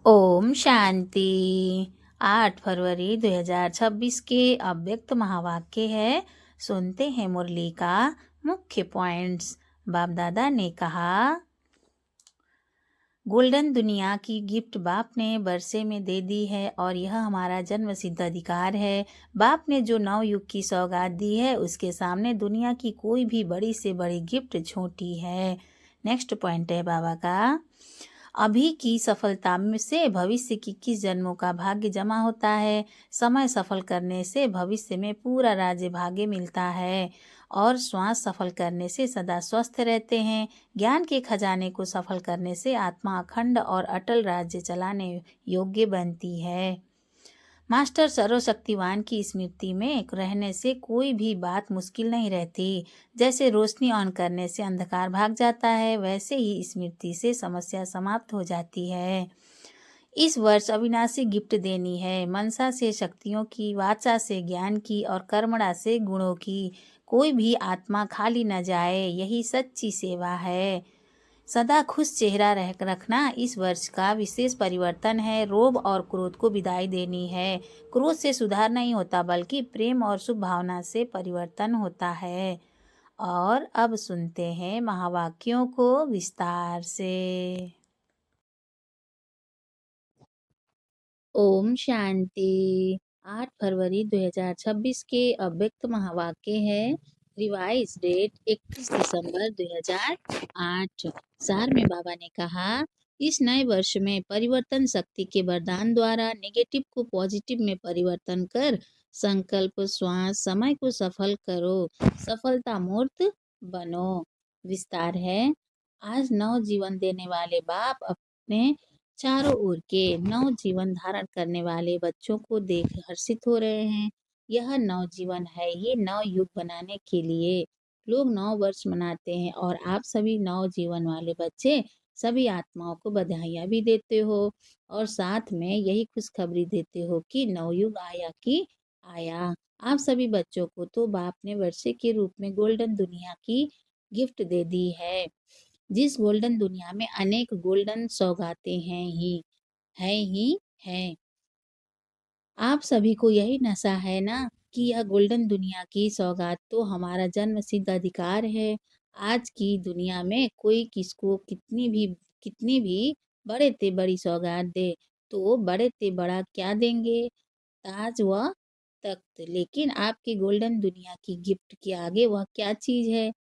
ओम शांति। 8 फरवरी 2026 के अव्यक्त महावाक्य है। सुनते हैं मुरली का मुख्य पॉइंट्स। बाप दादा ने कहा, गोल्डन दुनिया की गिफ्ट बाप ने बरसे में दे दी है और यह हमारा जन्म सिद्ध अधिकार है। बाप ने जो नव युग की सौगात दी है उसके सामने दुनिया की कोई भी बड़ी से बड़ी गिफ्ट छोटी है। नेक्स्ट पॉइंट है बाबा का, अभी की सफलता में से भविष्य की 21 जन्मों का भाग्य जमा होता है। समय सफल करने से भविष्य में पूरा राज्य भाग्य मिलता है और श्वास सफल करने से सदा स्वस्थ रहते हैं। ज्ञान के खजाने को सफल करने से आत्मा अखंड और अटल राज्य चलाने योग्य बनती है। मास्टर सर्वशक्तिवान की स्मृति में रहने से कोई भी बात मुश्किल नहीं रहती। जैसे रोशनी ऑन करने से अंधकार भाग जाता है, वैसे ही स्मृति से समस्या समाप्त हो जाती है। इस वर्ष अविनाशी गिफ्ट देनी है। मनसा से शक्तियों की, वाचा से ज्ञान की और कर्मणा से गुणों की। कोई भी आत्मा खाली न जाए, यही सच्ची सेवा है। सदा खुश चेहरा रखना इस वर्ष का विशेष परिवर्तन है। रोब और क्रोध को विदाई देनी है। क्रोध से सुधार नहीं होता बल्कि प्रेम और शुभ भावना से परिवर्तन होता है। और अब सुनते हैं महावाक्यों को विस्तार से। ओम शांति। 8 फरवरी 2026 के अव्यक्त महावाक्य है। रिवाइज डेट 31 दिसंबर 2008। सार में बाबा ने कहा, इस नए वर्ष में परिवर्तन शक्ति के वरदान द्वारा नेगेटिव को पॉजिटिव में परिवर्तन कर संकल्प श्वास समय को सफल करो, सफलता मूर्त बनो। विस्तार है, आज नव जीवन देने वाले बाप अपने चारों ओर के नव जीवन धारण करने वाले बच्चों को देख हर्षित हो रहे हैं। यह नव जीवन है। ये नव युग बनाने के लिए लोग नव वर्ष मनाते हैं और आप सभी नव जीवन वाले बच्चे सभी आत्माओं को बधाइयाँ भी देते हो और साथ में यही खुशखबरी देते हो कि नवयुग आया कि आया। आप सभी बच्चों को तो बाप ने वर्षे के रूप में गोल्डन दुनिया की गिफ्ट दे दी है। जिस गोल्डन दुनिया में अनेक गोल्डन सौगातें हैं। आप सभी को यही नशा है ना कि यह गोल्डन दुनिया की सौगात तो हमारा जन्म सिद्ध अधिकार है। आज की दुनिया में कोई किसको कितनी भी बड़े ते बड़ी सौगात दे तो बड़े ते बड़ा क्या देंगे, ताज व तख्त। लेकिन आपकी गोल्डन दुनिया की गिफ्ट के आगे वह क्या चीज है?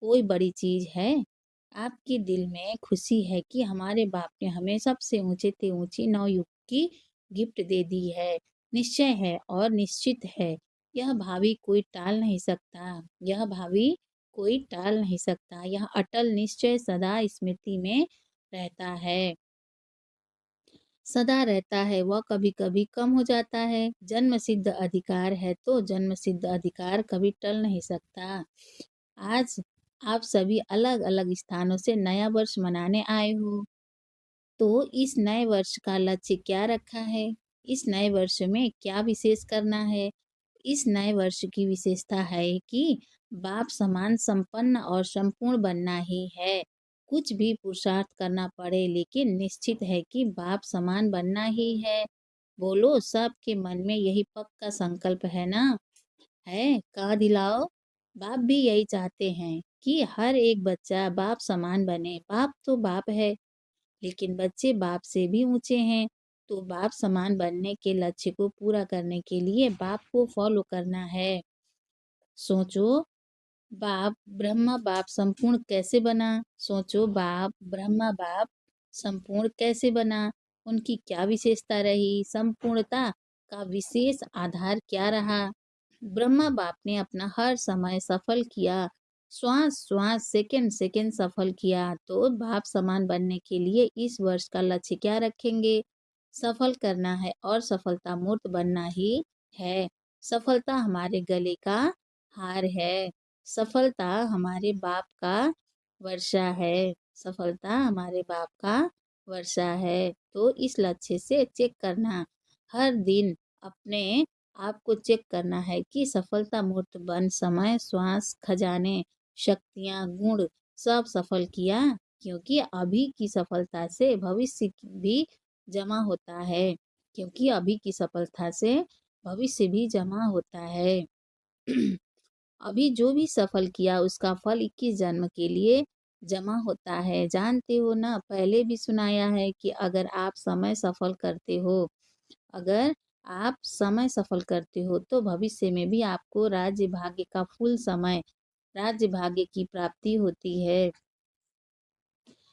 कोई बड़ी चीज है? आपके दिल में खुशी है कि हमारे बाप ने हमें सबसे ऊंचे ते ऊंची नवयुग की गिफ्ट दे दी है। निश्चय है और निश्चित है। यह भावी कोई टाल नहीं सकता। यह भावी कोई टाल नहीं सकता। यह अटल निश्चय सदा स्मृति में रहता है, सदा रहता है। वह कभी कभी कम हो जाता है। जन्म सिद्ध अधिकार है तो जन्म सिद्ध अधिकार कभी टल नहीं सकता। आज आप सभी अलग अलग स्थानों से नया वर्ष मनाने आए हो, तो इस नए वर्ष का लक्ष्य क्या रखा है? इस नए वर्ष में क्या विशेष करना है? इस नए वर्ष की विशेषता है कि बाप समान संपन्न और संपूर्ण बनना ही है। कुछ भी पुरुषार्थ करना पड़े लेकिन निश्चित है कि बाप समान बनना ही है। बोलो, सबके मन में यही पक्का संकल्प है ना? है कहा दिलाओ। बाप भी यही चाहते हैं कि हर एक बच्चा बाप समान बने। बाप तो बाप है लेकिन बच्चे बाप से भी ऊंचे हैं। तो बाप समान बनने के लक्ष्य को पूरा करने के लिए बाप को फॉलो करना है। सोचो, बाप ब्रह्मा बाप संपूर्ण कैसे बना? सोचो, बाप ब्रह्मा बाप संपूर्ण कैसे बना? उनकी क्या विशेषता रही? संपूर्णता का विशेष आधार क्या रहा? ब्रह्मा बाप ने अपना हर समय सफल किया, श्वास श्वास सेकंड सेकंड सफल किया। तो बाप समान बनने के लिए इस वर्ष का लक्ष्य क्या रखेंगे? सफल करना है और सफलता मूर्त बनना ही है। सफलता हमारे गले का हार है। सफलता हमारे बाप का वर्षा है। सफलता हमारे बाप का वर्षा है। तो इस लक्ष्य से चेक करना, हर दिन अपने आप को चेक करना है कि सफलता मूर्त बन समय श्वास खजाने शक्तियाँ गुण सब सफल किया। क्योंकि अभी की सफलता से भविष्य भी जमा होता है, क्योंकि अभी की सफलता से भविष्य भी जमा होता है। अभी जो भी सफल किया उसका फल 21 जन्म के लिए जमा होता है। जानते हो ना, पहले भी सुनाया है कि अगर आप समय सफल करते हो तो भविष्य में भी आपको राज्य भाग्य का फुल समय, राज्य भाग्य की प्राप्ति होती है।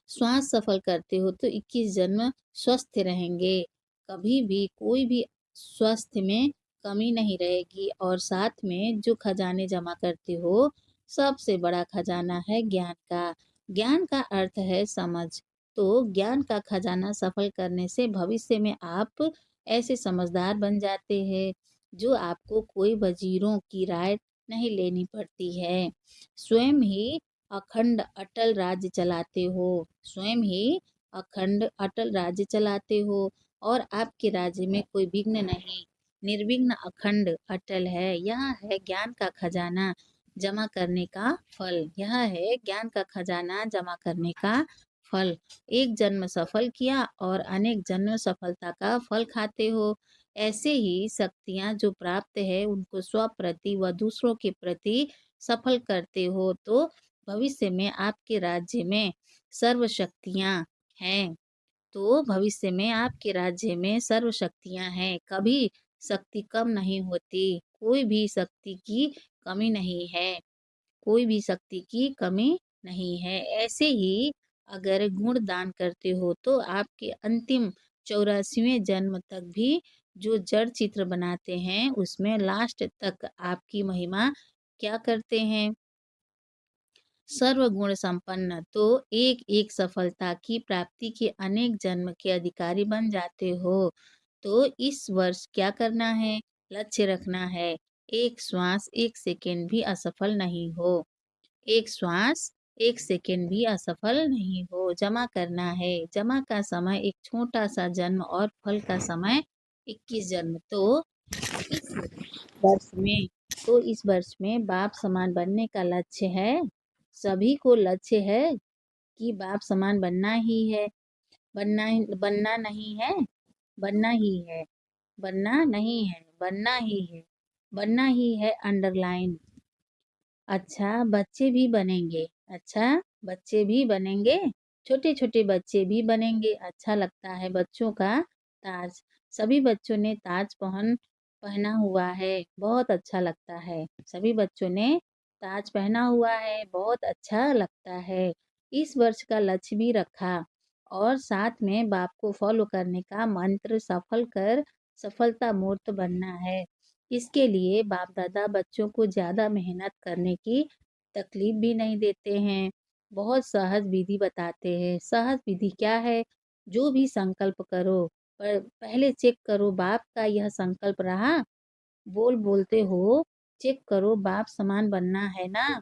श्वास सफल करते हो तो 21 जन्म स्वस्थ रहेंगे, कभी भी कोई भी स्वास्थ्य में कमी नहीं रहेगी। और साथ में जो खजाने जमा करते हो, सबसे बड़ा खजाना है ज्ञान का। ज्ञान का अर्थ है समझ। तो ज्ञान का खजाना सफल करने से भविष्य में आप ऐसे समझदार बन जाते हैं जो आपको कोई वजीरों की राय नहीं लेनी पड़ती है। स्वयं ही अखंड अटल राज्य चलाते हो, स्वयं ही अखंड अटल राज्य चलाते हो, और आपके राज्य में कोई विघ्न नहीं, निर्विघ्न अखंड अटल है। यह है ज्ञान का खजाना जमा करने का फल। यह है ज्ञान का खजाना जमा करने का फल। एक जन्म सफल किया और अनेक जन्म सफलता का फल खाते हो। ऐसे ही शक्तियाँ जो प्राप्त है उनको स्व प्रति व दूसरों के प्रति सफल करते हो तो भविष्य में आपके राज्य में सर्व शक्तियाँ हैं। तो भविष्य में आपके राज्य में सर्व शक्तियाँ हैं। कभी शक्ति कम नहीं होती, कोई भी शक्ति की कमी नहीं है, कोई भी शक्ति की कमी नहीं है। ऐसे ही अगर गुण दान करते हो तो आपके अंतिम 84वें जन्म तक भी जो जड़ चित्र बनाते हैं उसमें लास्ट तक आपकी महिमा क्या करते हैं, सर्वगुण संपन्न। तो एक एक सफलता की प्राप्ति के अनेक जन्म के अधिकारी बन जाते हो। तो इस वर्ष क्या करना है, लक्ष्य रखना है, एक श्वास एक सेकेंड भी असफल नहीं हो, एक श्वास एक सेकेंड भी असफल नहीं हो। जमा करना है, जमा का समय एक छोटा सा जन्म और फल का समय 21 जन्म। तो इस वर्ष में इस वर्ष में बाप समान बनने का लक्ष्य है। सभी को लक्ष्य है कि बाप समान बनना ही है, बनना नहीं है, बनना ही है, बनना नहीं है, बनना ही है, बनना ही है अंडरलाइन। अच्छा बच्चे भी बनेंगे, अच्छा बच्चे भी बनेंगे, छोटे छोटे बच्चे भी बनेंगे। अच्छा लगता है बच्चों का ताज। सभी बच्चों ने ताज पहना हुआ है, बहुत अच्छा लगता है। सभी बच्चों ने ताज पहना हुआ है, बहुत अच्छा लगता है। इस वर्ष का लक्ष्य भी रखा और साथ में बाप को फॉलो करने का मंत्र सफलता मूर्त बनना है। इसके लिए बाप दादा बच्चों को ज़्यादा मेहनत करने की तकलीफ भी नहीं देते हैं, बहुत सहज विधि बताते हैं। सहज विधि क्या है, जो भी संकल्प करो पर पहले चेक करो बाप का यह संकल्प रहा, बोलते हो, चेक करो बाप समान बनना है ना।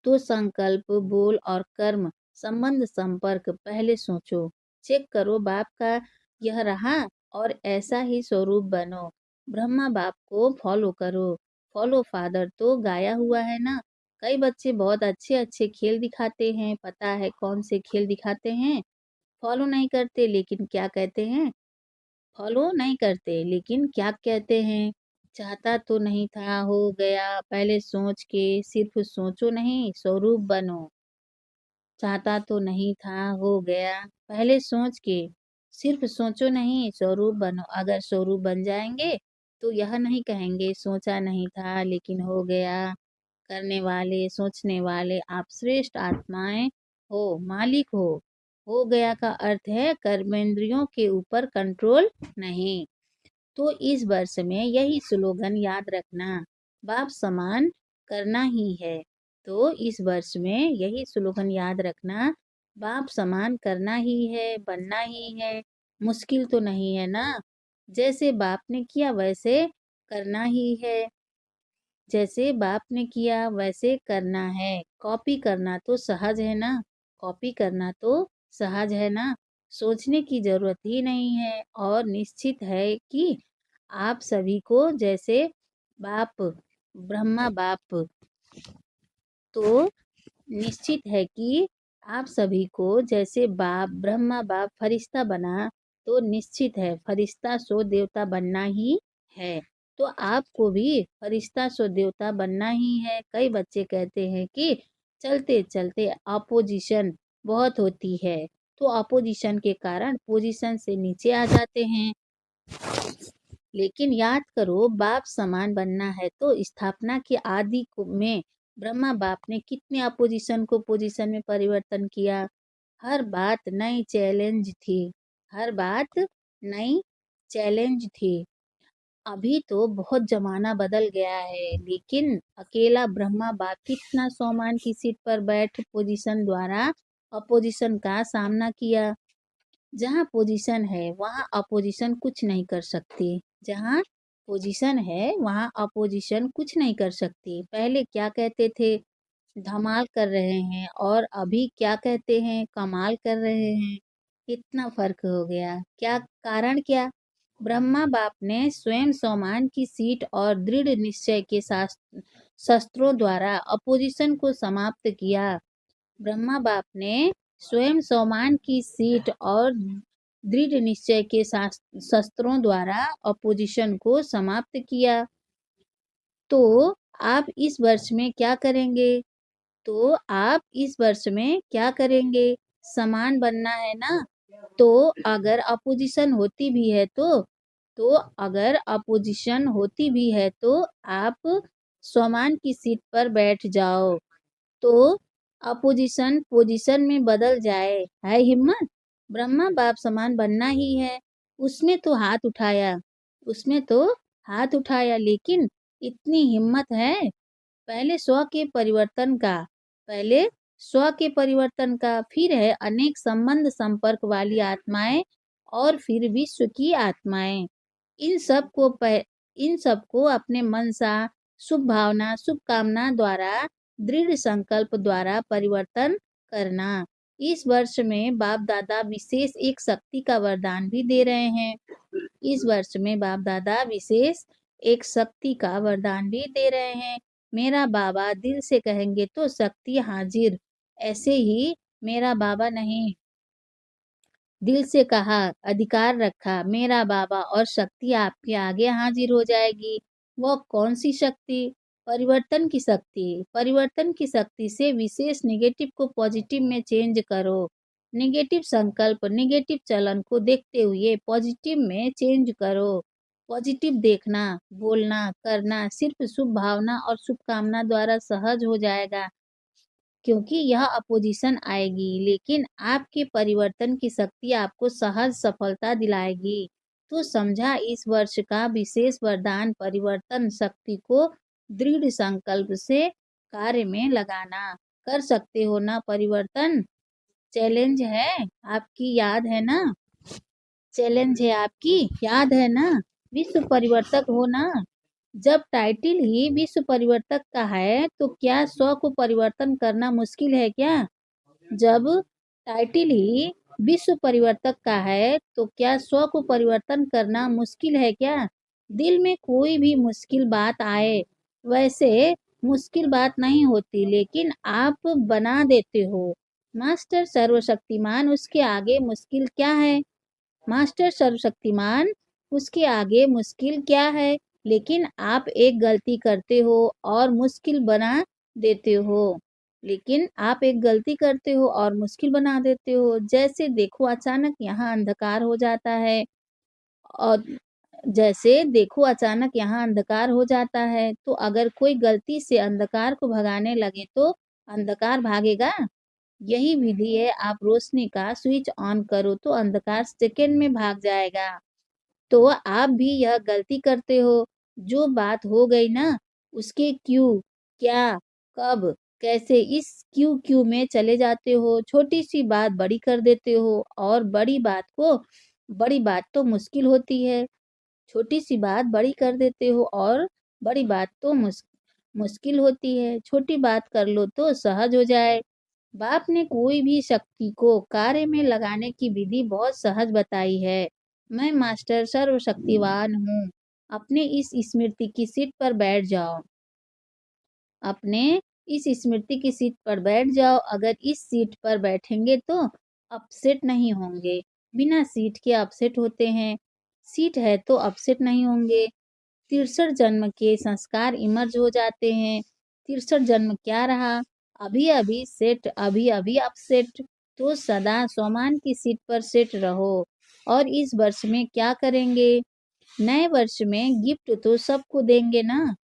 तो संकल्प, बोल और कर्म संबंध संपर्क पहले सोचो, चेक करो बाप का यह रहा और ऐसा ही स्वरूप बनो। ब्रह्मा बाप को फॉलो करो, फॉलो फादर तो गाया हुआ है ना। कई बच्चे बहुत अच्छे अच्छे खेल दिखाते हैं, पता है कौन से खेल दिखाते हैं, फॉलो नहीं करते लेकिन क्या कहते हैं, फॉलो नहीं करते लेकिन क्या कहते हैं, चाहता तो नहीं था हो गया, पहले सोच के, सिर्फ सोचो नहीं स्वरूप बनो। चाहता तो नहीं था हो गया, पहले सोच के, सिर्फ सोचो नहीं स्वरूप बनो। अगर स्वरूप बन जाएंगे तो यह नहीं कहेंगे सोचा नहीं था लेकिन हो गया। करने वाले, सोचने वाले आप श्रेष्ठ आत्माएं हो, मालिक हो। हो गया का अर्थ है कर्मेंद्रियों के ऊपर कंट्रोल नहीं। तो इस वर्ष में यही स्लोगन याद रखना, बाप समान करना ही है। तो इस वर्ष में यही स्लोगन याद रखना, बाप समान करना ही है, बनना ही है। मुश्किल तो नहीं है ना, जैसे बाप ने किया वैसे करना ही है, जैसे बाप ने किया वैसे करना है। कॉपी करना तो सहज है ना, कॉपी करना तो सहज है ना, सोचने की जरूरत ही नहीं है। और निश्चित है कि आप सभी को जैसे बाप, ब्रह्मा बाप, तो निश्चित है कि आप सभी को जैसे बाप ब्रह्मा बाप फरिश्ता बना, तो निश्चित है फरिश्ता सो देवता बनना ही है। तो आपको भी फरिश्ता सो देवता बनना ही है। कई बच्चे कहते हैं कि चलते चलते अपोजिशन बहुत होती है, तो अपोजिशन के कारण पोजीशन से नीचे आ जाते हैं। लेकिन याद करो, बाप समान बनना है तो स्थापना के में ब्रह्मा बाप ने कितने अपोजिशन को पोजीशन में परिवर्तन किया। हर बात नई चैलेंज थी, हर बात नई चैलेंज थी। अभी तो बहुत जमाना बदल गया है, लेकिन अकेला ब्रह्मा बाप कितना सोमान की सीट पर बैठ पोजीशन द्वारा अपोजिशन का सामना किया। जहाँ पोजीशन है वहाँ अपोजिशन कुछ नहीं कर सकती। जहाँ पोजीशन है वहाँ अपोजिशन कुछ नहीं कर सकती। पहले क्या कहते थे, धमाल कर रहे हैं, और अभी क्या कहते हैं, कमाल कर रहे हैं। इतना फर्क हो गया। क्या कारण, क्या? ब्रह्मा बाप ने स्वयं सोमान की सीट और दृढ़ निश्चय के साथ शस्त्रों द्वारा अपोजिशन को समाप्त किया। ब्रह्मा बाप ने स्वयं सोमान की सीट और दृढ़ निश्चय के साथ शस्त्रों द्वारा अपोजिशन को समाप्त किया। तो आप इस वर्ष में क्या करेंगे? तो आप इस वर्ष में क्या करेंगे? समान बनना है ना। तो अगर अपोजिशन होती भी है तो अगर अपोजिशन होती भी है तो आप समान की सीट पर बैठ जाओ, तो अपोजिशन पोजीशन में बदल जाए। है हिम्मत? ब्रह्मा बाप समान बनना ही है। उसमें तो हाथ उठाया, उसमें तो हाथ उठाया, लेकिन इतनी हिम्मत है? पहले स्व के परिवर्तन का, पहले स्व के परिवर्तन का, फिर है अनेक संबंध संपर्क वाली आत्माएं, और फिर विश्व की आत्माएं। इन सब को इन सबको अपने मनसा, शुभ भावना, शुभकामना द्वारा, दृढ़ संकल्प द्वारा परिवर्तन करना। इस वर्ष में बाप दादा विशेष एक शक्ति का वरदान भी दे रहे हैं। इस वर्ष में बाप दादा विशेष एक शक्ति का वरदान भी दे रहे हैं। मेरा बाबा दिल से कहेंगे तो शक्ति हाजिर, ऐसे ही मेरा बाबा नहीं, दिल से कहा, अधिकार रखा, मेरा बाबा, और शक्ति आपके आगे हाजिर हो जाएगी। वह कौन सी शक्ति? परिवर्तन की शक्ति। परिवर्तन की शक्ति से विशेष नेगेटिव को पॉजिटिव में चेंज करो। नेगेटिव संकल्प, नेगेटिव चलन को देखते हुए पॉजिटिव में चेंज करो। पॉजिटिव देखना, बोलना, करना सिर्फ शुभ भावना और शुभकामना द्वारा सहज हो जाएगा, क्योंकि यह अपोजिशन आएगी, लेकिन आपके परिवर्तन की शक्ति आपको सहज सफलता दिलाएगी। तो समझा, इस वर्ष का विशेष वरदान परिवर्तन शक्ति को दृढ़ संकल्प से कार्य में लगाना। कर सकते हो ना परिवर्तन? चैलेंज है आपकी, याद है ना? चैलेंज है आपकी, याद है ना? विश्व परिवर्तक हो ना। जब टाइटिल ही विश्व परिवर्तक का है, तो क्या स्व को परिवर्तन करना मुश्किल है क्या? जब टाइटिल ही विश्व परिवर्तक का है, तो क्या स्व को परिवर्तन करना मुश्किल है क्या? दिल में कोई भी मुश्किल बात आए, वैसे मुश्किल बात नहीं होती, लेकिन आप बना देते हो। मास्टर सर्वशक्तिमान, उसके आगे मुश्किल क्या है? मास्टर सर्वशक्तिमान, उसके आगे मुश्किल क्या है? लेकिन आप एक गलती करते हो और मुश्किल बना देते हो। लेकिन आप एक गलती करते हो और मुश्किल बना देते हो। जैसे देखो, अचानक यहाँ अंधकार हो जाता है, और जैसे देखो अचानक यहाँ अंधकार हो जाता है, तो अगर कोई गलती से अंधकार को भगाने लगे तो अंधकार भागेगा? यही विधि है, आप रोशनी का स्विच ऑन करो तो अंधकार सेकंड में भाग जाएगा। तो आप भी यह गलती करते हो। जो बात हो गई ना, उसके क्यों, क्या, कब, कैसे, इस क्यों क्यों में चले जाते हो। छोटी सी बात बड़ी कर देते हो, और बड़ी बात तो मुश्किल होती है। छोटी सी बात बड़ी कर देते हो, और बड़ी बात तो मुश्किल होती है। छोटी बात कर लो तो सहज हो जाए। बाप ने कोई भी शक्ति को कार्य में लगाने की विधि बहुत सहज बताई है। मैं मास्टर सर्वशक्तिवान हूँ। अपने इस स्मृति की सीट पर बैठ जाओ। अपने इस स्मृति की सीट पर बैठ जाओ। अगर इस सीट पर बैठेंगे तो अपसेट नहीं होंगे। बिना सीट के अपसेट होते हैं, सीट है तो अपसेट नहीं होंगे। 63 जन्म के संस्कार इमर्ज हो जाते हैं। 63 जन्म क्या रहा, अभी-अभी सेट, अभी-अभी अपसेट। तो सदा सोमान की सीट पर सेट रहो। और इस वर्ष में क्या करेंगे? नए वर्ष में गिफ्ट तो सबको देंगे ना।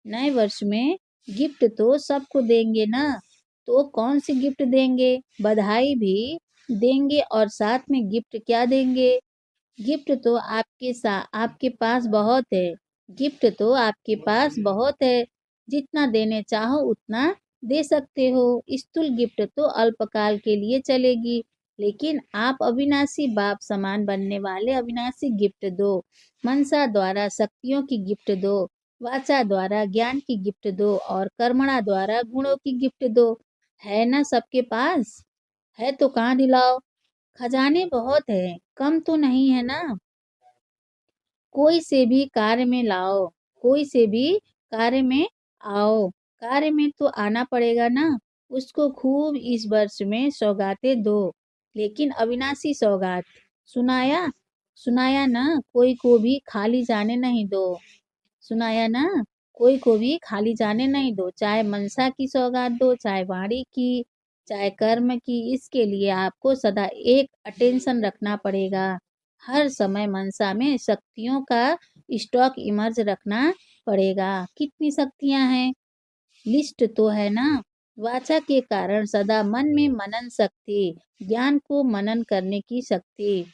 नए वर्ष में गिफ्ट तो सबको देंगे ना। तो कौन सी गिफ्ट देंगे? बधाई भी देंगे और साथ में गिफ्ट क्या देंगे? गिफ्ट तो आपके पास बहुत है। गिफ्ट तो आपके पास बहुत है। जितना देने चाहो उतना दे सकते हो। स्थूल गिफ्ट तो अल्पकाल के लिए चलेगी, लेकिन आप अविनाशी बाप समान बनने वाले अविनाशी गिफ्ट दो। मनसा द्वारा शक्तियों की गिफ्ट दो, वाचा द्वारा ज्ञान की गिफ्ट दो और कर्मणा द्वारा गुणों की गिफ्ट दो। है ना सबके पास? है तो कहाँ दिलाओ? खजाने बहुत है, कम तो नहीं है ना। कोई से भी कार्य में लाओ, कोई से भी कार्य में आओ। कार्य में तो आना पड़ेगा ना। उसको खूब इस वर्ष में सौगातें दो, लेकिन अविनाशी सौगात। सुनाया? सुनाया ना? कोई को भी खाली जाने नहीं दो। सुनाया ना? कोई को भी खाली जाने नहीं दो। चाहे मनसा की सौगात दो, चाहे वाणी की, चाहे कर्म की। इसके लिए आपको सदा एक अटेंशन रखना पड़ेगा। हर समय मनसा में शक्तियों का स्टॉक इमर्ज रखना पड़ेगा। कितनी शक्तियां हैं? लिस्ट तो है ना। वाचा के कारण सदा मन में मनन शक्ति, ज्ञान को मनन करने की शक्ति।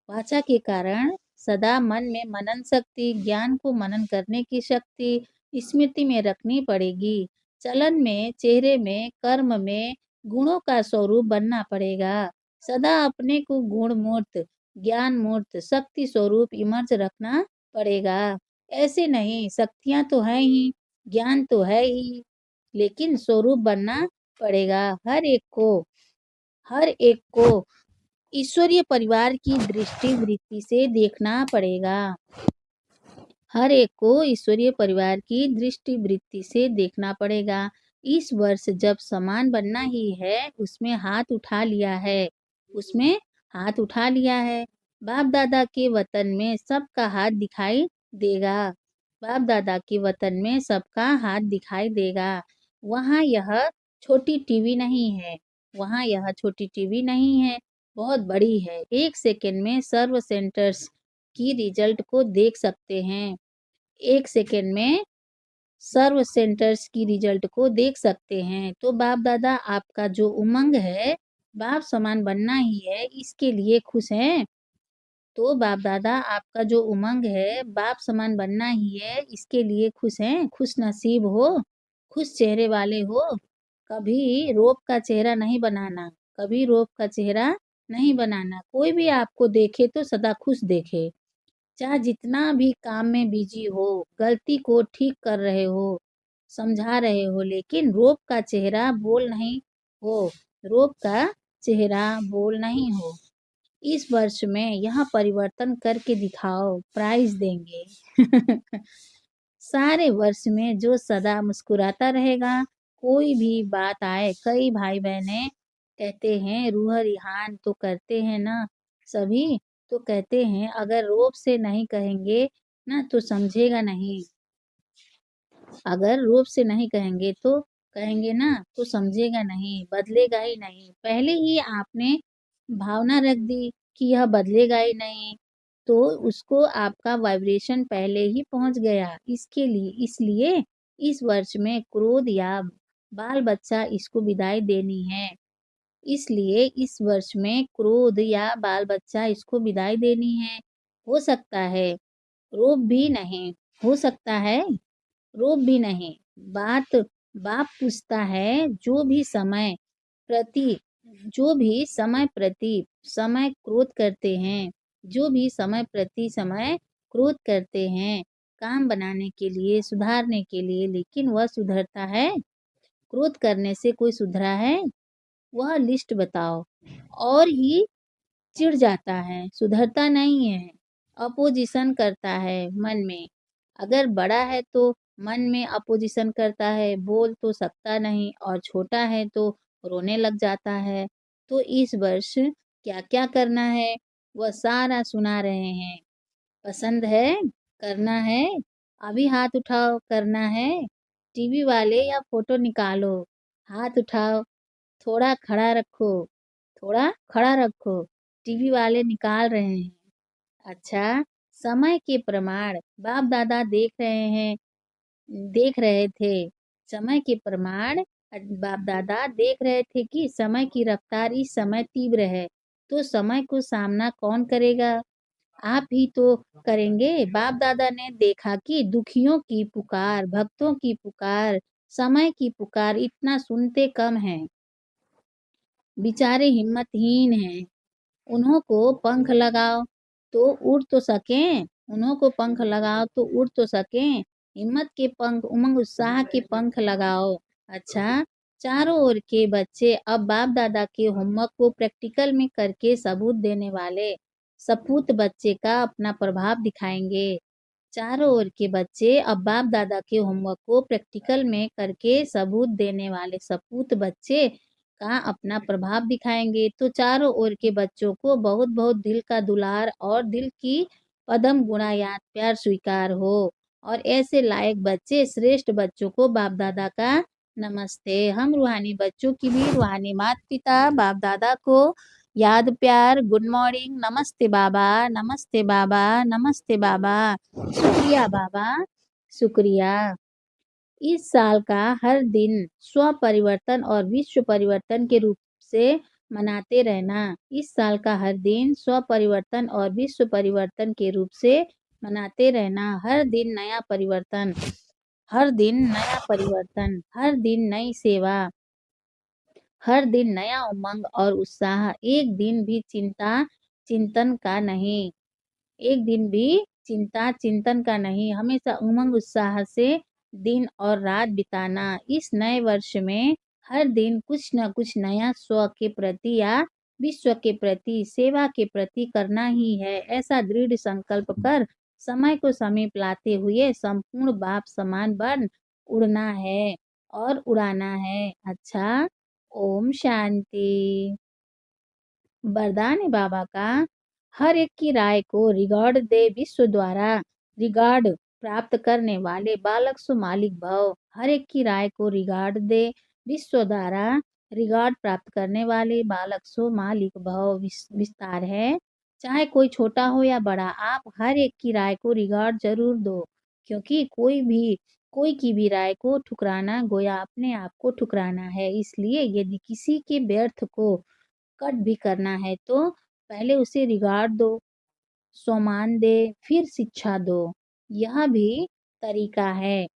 वाचा के कारण सदा मन में मनन शक्ति, ज्ञान को मनन करने की शक्ति स्मृति में रखनी पड़ेगी। चलन में, चेहरे में, कर्म में गुणों का स्वरूप बनना पड़ेगा। सदा अपने को गुण मूर्त, ज्ञान मूर्त, शक्ति स्वरूप इमर्ज रखना पड़ेगा। ऐसे नहीं, शक्तियां तो है ही, ज्ञान तो है ही, लेकिन स्वरूप बनना पड़ेगा। हर एक को ईश्वरीय परिवार की दृष्टि वृत्ति से देखना पड़ेगा। हर एक को ईश्वरीय परिवार की दृष्टि वृत्ति से देखना पड़ेगा। इस वर्ष जब समान बनना ही है, उसमें हाथ उठा लिया है। उसमें हाथ उठा लिया है। बाप दादा के वतन में सबका हाथ दिखाई देगा। बाप दादा के वतन में सबका हाथ दिखाई देगा। वहाँ यह छोटी टीवी नहीं है। वहाँ यह छोटी टीवी नहीं है, बहुत बड़ी है। 1 सेकंड में सर्व सेंटर्स की रिजल्ट को देख सकते हैं। 1 सेकंड में सर्व सेंटर्स की रिजल्ट को देख सकते हैं। तो बाप दादा आपका जो उमंग है, बाप समान बनना ही है, इसके लिए खुश हैं। तो बाप दादा आपका जो उमंग है, बाप समान बनना ही है, इसके लिए खुश हैं। खुश नसीब हो, खुश चेहरे वाले हो। कभी रोब का चेहरा नहीं बनाना, कभी रोब का चेहरा नहीं बनाना। कोई भी आपको देखे तो सदा खुश देखे। चाहे जितना भी काम में बिजी हो, गलती को ठीक कर रहे हो, समझा रहे हो, लेकिन रोब का चेहरा बोल नहीं हो। रोब का चेहरा बोल नहीं हो। इस वर्ष में यह परिवर्तन करके दिखाओ, प्राइज देंगे। सारे वर्ष में जो सदा मुस्कुराता रहेगा, कोई भी बात आए। कई भाई बहनें कहते हैं रूह रिहान तो करते हैं ना सभी, तो कहते हैं अगर रोब से नहीं कहेंगे ना तो समझेगा नहीं। अगर रोब से नहीं कहेंगे तो कहेंगे ना तो समझेगा नहीं, बदलेगा ही नहीं। पहले ही आपने भावना रख दी कि यह बदलेगा ही नहीं, तो उसको आपका वाइब्रेशन पहले ही पहुंच गया। इसलिए इस वर्ष में क्रोध या बाल बच्चा इसको विदाई देनी है। इसलिए इस वर्ष में क्रोध या बाल बच्चा इसको विदाई देनी है। हो सकता है रोब भी नहीं, हो सकता है रोब भी नहीं। बात बाप पूछता है, प्रति जो भी समय प्रति समय क्रोध करते हैं, जो भी समय प्रति समय क्रोध करते हैं, काम बनाने के लिए, सुधारने के लिए, लेकिन वह सुधरता है? क्रोध करने से कोई सुधरा है? वह लिस्ट बताओ। और ही चिढ़ जाता है, सुधरता नहीं है, अपोजिशन करता है मन में। अगर बड़ा है तो मन में अपोजिशन करता है, बोल तो सकता नहीं और छोटा है तो रोने लग जाता है। तो इस वर्ष क्या-क्या करना है, वह सारा सुना रहे हैं। पसंद है? करना है? अभी हाथ उठाओ, करना है? टीवी वाले या फ़ोटो निकालो, हाथ उठाओ, थोड़ा खड़ा रखो, थोड़ा खड़ा रखो, टीवी वाले निकाल रहे हैं। अच्छा, समय के प्रमाण बाप-दादा देख रहे थे। समय के प्रमाण बाप-दादा देख रहे थे कि समय की रफ्तार इस समय तीव्र है, तो समय को सामना कौन करेगा? आप ही तो करेंगे। बाप-दादा ने देखा कि दुखियों की पुकार, भक्तों की पुकार, समय की पुकार इतना सुनते कम हैं। बेचारे हिम्मतहीन हैं। उन्हों को पंख लगाओ तो उड़ तो सकें, उन्हों को पंख लगाओ तो उड़ तो सकें। हिम्मत के पंख, उमंग उत्साह के पंख लगाओ। अच्छा, चारों ओर के बच्चे अब बाप दादा के होमवर्क को प्रैक्टिकल में करके सबूत देने वाले सपूत बच्चे का अपना प्रभाव दिखाएंगे। चारों ओर के बच्चे अब बाप दादा के होमवर्क को प्रैक्टिकल में करके सबूत देने वाले सपूत बच्चे का अपना प्रभाव दिखाएंगे। तो चारों ओर के बच्चों को बहुत बहुत दिल का दुलार और दिल की पदम गुणा याद प्यार स्वीकार हो। और ऐसे लायक बच्चे श्रेष्ठ बच्चों को बाप दादा का नमस्ते। हम रूहानी बच्चों की भी रूहानी माता पिता बाप दादा को याद प्यार गुड मॉर्निंग, नमस्ते बाबा, नमस्ते बाबा, नमस्ते बाबा, शुक्रिया बाबा, शुक्रिया। इस साल का हर दिन स्व परिवर्तन और विश्व परिवर्तन के रूप से मनाते रहना। इस साल का हर दिन स्व परिवर्तन और विश्व परिवर्तन के रूप से मनाते रहना। हर दिन नया परिवर्तन, हर दिन नया परिवर्तन, हर दिन नई सेवा, हर दिन नया उमंग और उत्साह। एक दिन भी चिंतन का नहीं। एक दिन भी चिंतन का नहीं, हमेशा उमंग उत्साह से दिन और रात बिताना। इस नए वर्ष में हर दिन कुछ न कुछ नया स्व के प्रति या विश्व के प्रति, सेवा के प्रति करना ही है। ऐसा दृढ़ संकल्प कर समय को समीप लाते हुए संपूर्ण बाप समान बन उड़ना है और उड़ाना है। अच्छा, ओम शांति। वरदान है बाबा का, हर एक की राय को रिकॉर्ड दे विश्व द्वारा रिगार्ड प्राप्त करने वाले बालक सो मालिक भव। हर एक की राय को रिगार्ड दे विश्व द्वारा रिगार्ड प्राप्त करने वाले बालक सो मालिक भव। विस्तार है, चाहे कोई छोटा हो या बड़ा, आप हर एक की राय को रिगार्ड जरूर दो, क्योंकि कोई की भी राय को ठुकराना गोया अपने आप को ठुकराना है। इसलिए यदि किसी के व्यर्थ को कट भी करना है तो पहले उसे रिगार्ड दो, सम्मान दे, फिर शिक्षा दो। यह भी तरीका है।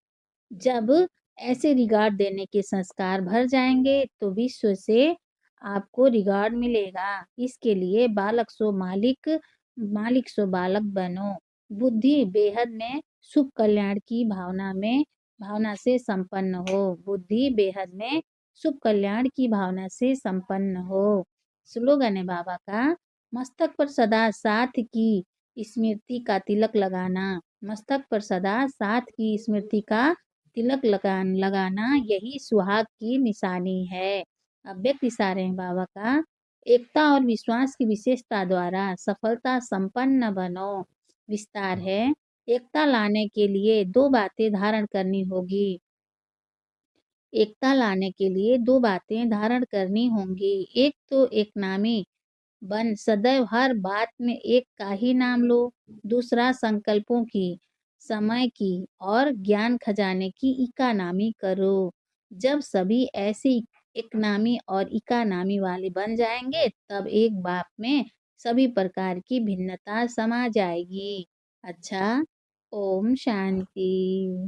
जब ऐसे रिगार्ड देने के संस्कार भर जाएंगे तो विश्व से आपको रिगार्ड मिलेगा। इसके लिए बालक सो मालिक, मालिक सो बालक बनो। बुद्धि बेहद में शुभ कल्याण की भावना से संपन्न हो। बुद्धि बेहद में शुभ कल्याण की भावना से संपन्न हो। स्लोगन है बाबा का, मस्तक पर सदा साथ की स्मृति का तिलक लगाना। मस्तक पर सदा साथ की स्मृति का तिलक लगाना यही सुहाग की निशानी है। अव्यक्त इशारे हैं बाबा का, एकता और विश्वास की विशेषता द्वारा सफलता संपन्न बनो। विस्तार है, एकता लाने के लिए दो बातें धारण करनी होगी। एकता लाने के लिए दो बातें धारण करनी होंगी। एक तो एक नामी बन सदैव हर बात में एक का ही नाम लो। दूसरा संकल्पों की, समय की और ज्ञान खजाने की इका नामी करो। जब सभी ऐसे एक नामी और इका नामी वाले बन जाएंगे तब एक बाप में सभी प्रकार की भिन्नता समा जाएगी। अच्छा, ओम शांति।